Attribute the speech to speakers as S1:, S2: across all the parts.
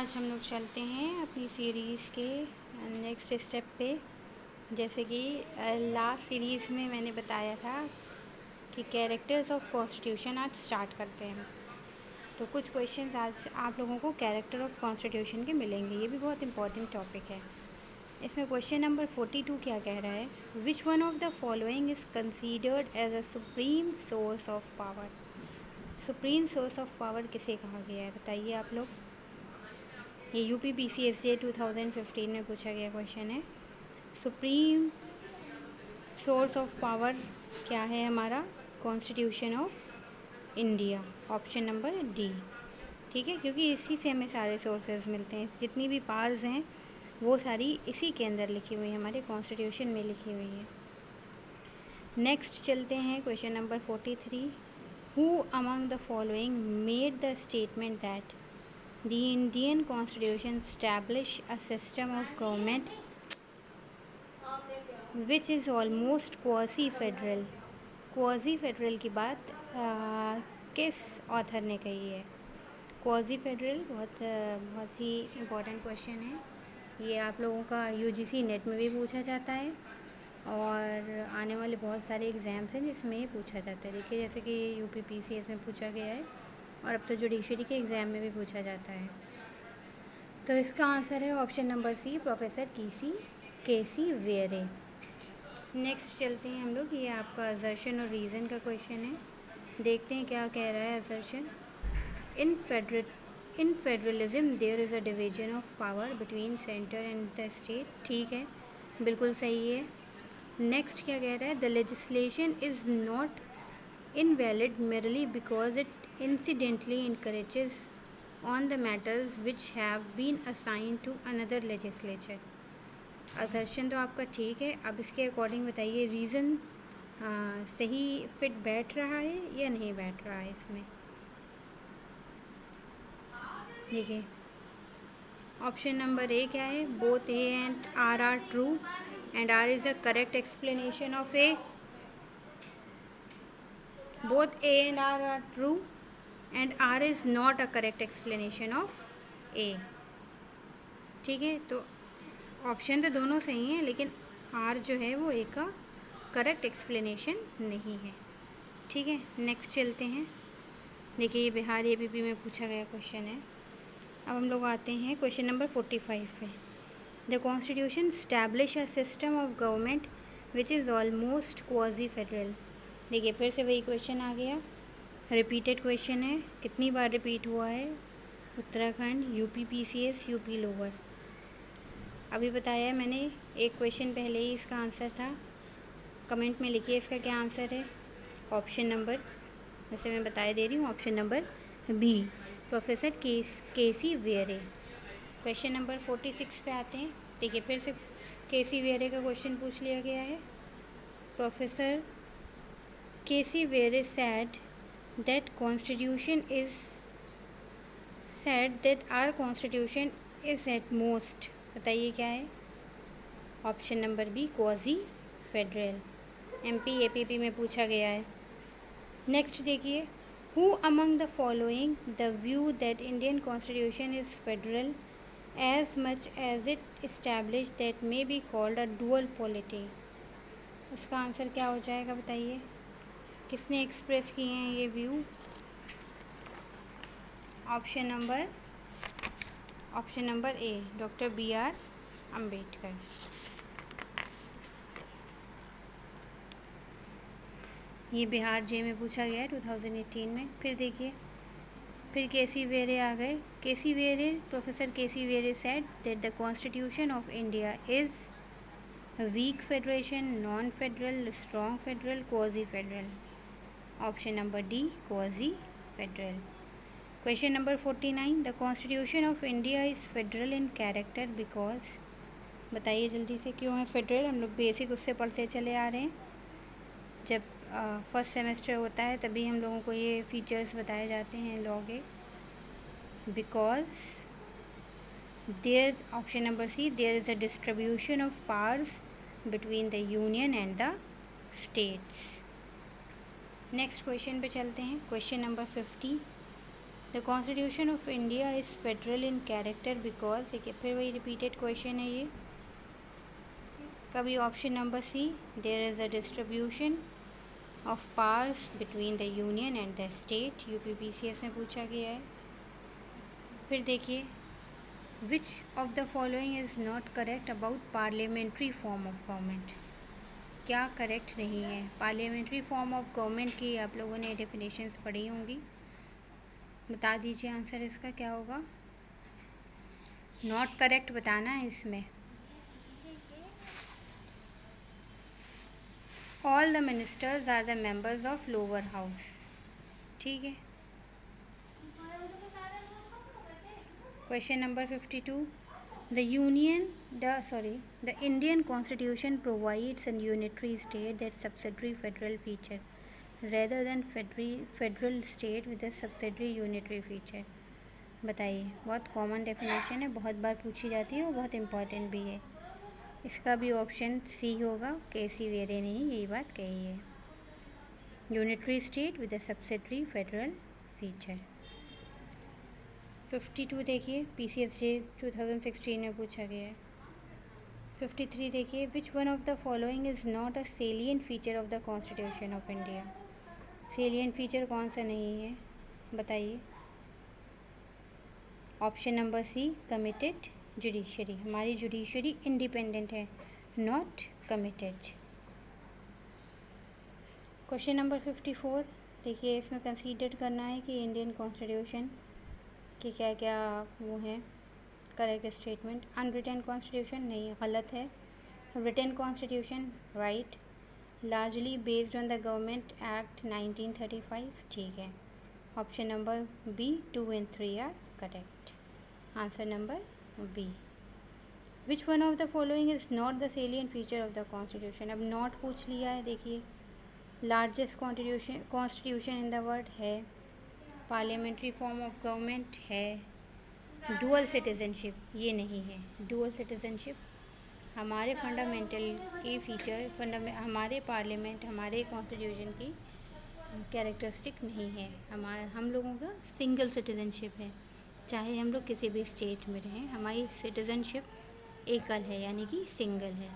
S1: आज हम लोग चलते हैं अपनी सीरीज़ के नेक्स्ट स्टेप पे। जैसे कि लास्ट सीरीज़ में मैंने बताया था कि कैरेक्टर्स ऑफ कॉन्स्टिट्यूशन आज स्टार्ट करते हैं। तो कुछ क्वेश्चंस आज आप लोगों को कैरेक्टर ऑफ कॉन्स्टिट्यूशन के मिलेंगे। ये भी बहुत इंपॉर्टेंट टॉपिक है। इसमें क्वेश्चन नंबर 42 क्या कह रहा है, which one of the following is considered as a supreme source of power. Supreme source of power किसे कहा गया है, बताइए आप लोग। ये UPPCSJ 2015 में पूछा गया क्वेश्चन है। सुप्रीम सोर्स ऑफ पावर क्या है हमारा, constitution of India, option number D. ठीक है, क्योंकि इसी से हमें सारे सोर्सेज मिलते हैं, जितनी भी पावर्स हैं वो सारी इसी के अंदर लिखी हुई है, हमारे कॉन्स्टिट्यूशन में लिखी हुई है। नेक्स्ट चलते हैं question number 43, who among the following made the statement that The Indian Constitution established a system of government which is almost quasi-federal। quasi-federal की बात किस ऑथर ने कही है? quasi-federal बहुत ही इम्पोर्टेंट क्वेश्चन है। ये आप लोगों का UGC नेट में भी पूछा जाता है और आने वाले बहुत सारे एग्ज़ाम्स हैं जिसमें ये पूछा जाता है। देखिए, जैसे कि UPPCS में पूछा गया है और अब तो जुडिशरी के एग्ज़ाम में भी पूछा जाता है। तो इसका आंसर है ऑप्शन नंबर सी, प्रोफेसर केसी वेरे। नेक्स्ट चलते हैं हम लोग, ये आपका असर्शन और रीज़न का क्वेश्चन है। देखते हैं क्या कह रहा है assertion. In federalism there is a division of power between centre and the state. ठीक है, बिल्कुल सही है। नेक्स्ट क्या कह रहा है, the legislation is not invalid merely because it incidentally encourages on the matters which have been assigned to another legislature। Assertion तो आपका ठीक है। अब इसके अकॉर्डिंग बताइए, रीज़न सही फिट बैठ रहा है या नहीं बैठ रहा है इसमें। देखिए, ऑप्शन नंबर ए क्या है, both A and R are true and R is a correct explanation of A. Both A and R are true and R is not a correct explanation of A। ठीक है, तो option तो दोनों सही हैं लेकिन R जो है वो A का करेक्ट एक्सप्लेनेशन नहीं है। ठीक है, नेक्स्ट चलते हैं। देखिए, ये बिहार APP में पूछा गया क्वेश्चन है। अब हम लोग आते हैं क्वेश्चन नंबर 45 पे। The constitution establish a system of government which is almost quasi federal. देखिए, फिर से वही क्वेश्चन आ गया, रिपीटेड क्वेश्चन है। कितनी बार रिपीट हुआ है, उत्तराखंड, UPPCS, UP लोअर। अभी बताया है मैंने, एक क्वेश्चन पहले ही इसका आंसर था। कमेंट में लिखिए इसका क्या आंसर है। ऑप्शन नंबर, वैसे मैं बताया दे रही हूँ, option number B, professor K C वेरे। क्वेश्चन नंबर 46 पे आते हैं। देखिए, फिर से केसी वेरे का क्वेश्चन पूछ लिया गया है। Professor K.C. Were said that our constitution is at most। बताइए क्या है, option number B, quasi federal. MP APP में पूछा गया है। नेक्स्ट देखिए, who among the following the view that Indian constitution is federal as much as it establish that may be called a dual polity. इसका answer क्या हो जाएगा, बताइए। किसने एक्सप्रेस किए हैं ये व्यू। Option number A, doctor BR Ambedkar. ये बिहार जे में पूछा गया है 2018 में। फिर देखिए, फिर केसी वेरे आ गए। K C Wheare, professor K C Wheare said that the constitution of India is weak federation, non federal, strong federal, quasi federal. Option number D, quasi federal. Question number 49, the constitution of India is federal in character because. बताइए जल्दी से, क्यों है federal. हम लोग basic उससे पढ़ते चले आ रहे हैं। जब फर्स्ट सेमेस्टर होता है तभी हम लोगों को ये फीचर्स बताए जाते हैं लॉ के। Because there, option number C, there is a distribution of powers between the union and the states. Next question पे चलते हैं। Question number 50, the constitution of India is federal in character because, देखिए फिर वही repeated question है ये। कभी option number C, there is a distribution of powers between the union and the state, UPPCS में पूछा गया है। फिर देखिए, which of the following is not correct about parliamentary form of government, क्या करेक्ट नहीं है। पार्लियामेंट्री फॉर्म ऑफ गवर्नमेंट की आप लोगों ने डेफिनेशंस पढ़ी होंगी, बता दीजिए आंसर इसका क्या होगा। नॉट करेक्ट बताना है इसमें। All the ministers are the members of lower house, ठीक है। Question number 52, the Indian Constitution provides a unitary state that subsidiary federal feature rather than federal state with a subsidiary unitary feature। बताइए, बहुत common definition है, बहुत बार पूछी जाती है और बहुत इम्पॉर्टेंट भी है। इसका भी ऑप्शन सी होगा, केसी वेरे ने ही यही बात कही है, unitary state with a subsidiary federal feature. 52 देखिए, पीसीएसजे 2016 में पूछा गया है। 53 देखिए, which one of the following is not a salient feature of the constitution of India, salient feature कौन सा नहीं है बताइए। Option number C, committed judiciary, हमारी जुडिशरी इंडिपेंडेंट है, नॉट कमिटेड। क्वेश्चन नंबर 54 देखिए, इसमें कंसीडर करना है कि इंडियन कॉन्स्टिट्यूशन कि क्या क्या वो हैं करेक्ट स्टेटमेंट। अनरिटन कॉन्स्टिट्यूशन नहीं, गलत है। Written constitution right. Largely based on the government act 1935, ठीक है। Option number B 2 and 3 are correct. Answer number B. Which one of the following is not the salient feature of the constitution, अब not पूछ लिया है। देखिए, largest constitution in the world है, parliamentary form of government है, dual citizenship ये नहीं है। डुअल सिटीज़नशिप हमारे फंडामेंटल की फीचर, हमारे पार्लियामेंट, हमारे कॉन्स्टिट्यूशन की कैरेक्टरिस्टिक नहीं है। हम लोगों का सिंगल सिटीज़नशिप है, चाहे हम लोग किसी भी स्टेट में रहें, हमारी सिटीज़नशिप एकल है, यानी कि सिंगल है।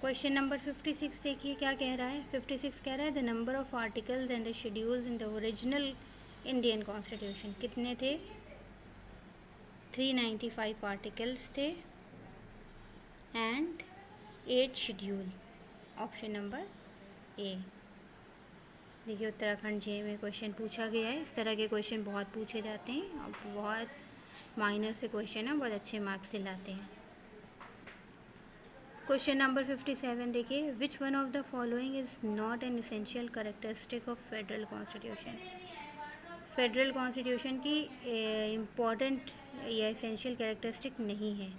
S1: क्वेश्चन नंबर 56 देखिए क्या कह रहा है। 56 कह रहा है the number of articles and the schedules in the original Indian constitution कितने थे। 395 आर्टिकल्स थे एंड 8 शेड्यूल। ऑप्शन नंबर ए। देखिए, उत्तराखंड जे में क्वेश्चन पूछा गया है। इस तरह के क्वेश्चन बहुत पूछे जाते हैं और बहुत माइनर से क्वेश्चन है, बहुत अच्छे मार्क्स दिलाते हैं। क्वेश्चन नंबर 57 देखिए, which one of the following is not an essential characteristic of federal constitution. Federal constitution की इम्पॉर्टेंट या इसेंशियल कैरेक्टरिस्टिक नहीं है।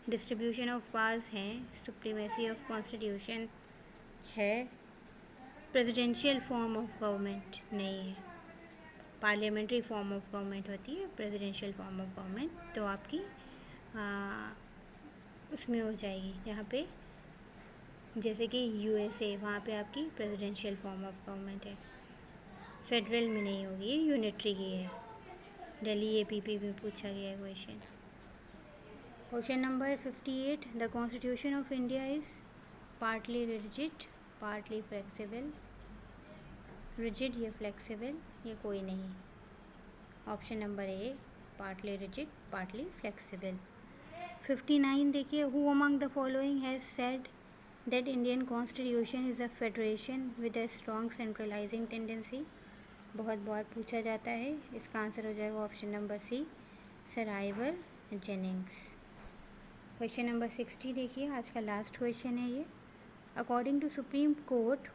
S1: डिस्ट्रीब्यूशन ऑफ पावर्स हैं, सुप्रीमेसी ऑफ कॉन्स्टिट्यूशन है, प्रेसिडेंशियल फॉर्म ऑफ गवर्नमेंट नहीं है। पार्लियामेंट्री फॉर्म ऑफ गवर्नमेंट होती है, प्रेसिडेंशियल फॉर्म ऑफ गवर्नमेंट तो आपकी उसमें हो जाएगी, जहाँ पे जैसे कि यूएसए, वहाँ पे आपकी प्रेसिडेंशियल फॉर्म ऑफ गवर्नमेंट है। फेडरल में नहीं होगी, ये यूनिटरी की है। दिल्ली एपीपी में पूछा गया है question. Question number 58, the constitution of India is partly rigid partly flexible. Rigid या फ्लेक्सिबल ये कोई नहीं। ऑप्शन नंबर ए, पार्टली रिजिड पार्टली फ्लेक्सिबल। 59 देखिए, who among the following has said that Indian Constitution is a federation with a strong centralizing tendency। बहुत बार पूछा जाता है, इसका आंसर हो जाएगा option number C, sir Ivor Jennings. Question number 60 देखिए, आज का लास्ट क्वेश्चन है ये। According to supreme court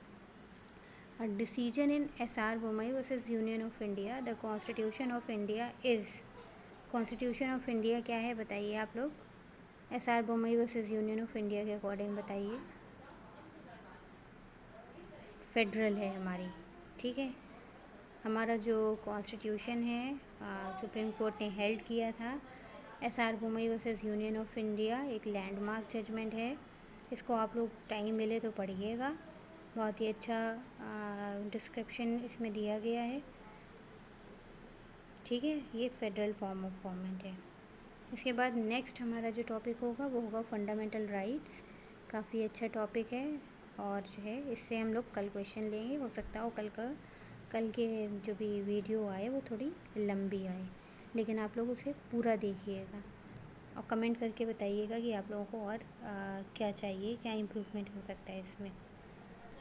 S1: a decision in SR Bommai versus union of India the constitution of India is. Constitution of India क्या है बताइए आप लोग। SR Bommai versus union of India के अकॉर्डिंग बताइए। फेडरल है हमारी, ठीक है। हमारा जो कॉन्स्टिट्यूशन है सुप्रीम कोर्ट ने हेल्ड किया था। SR Bommai versus union of India एक लैंडमार्क जजमेंट है। इसको आप लोग टाइम मिले तो पढ़िएगा, बहुत ही अच्छा डिस्क्रिप्शन इसमें दिया गया है। ठीक है, ये फेडरल फॉर्म ऑफ गवर्नमेंट है। इसके बाद नेक्स्ट हमारा जो टॉपिक होगा वो होगा फंडामेंटल राइट्स। काफ़ी अच्छा टॉपिक है और जो है इससे हम लोग कल क्वेश्चन लेंगे। हो सकता हो कल के जो भी वीडियो आए वो थोड़ी लंबी आए, लेकिन आप लोग उसे पूरा देखिएगा और कमेंट करके बताइएगा कि आप लोगों को और क्या चाहिए, क्या इम्प्रूवमेंट हो सकता है इसमें।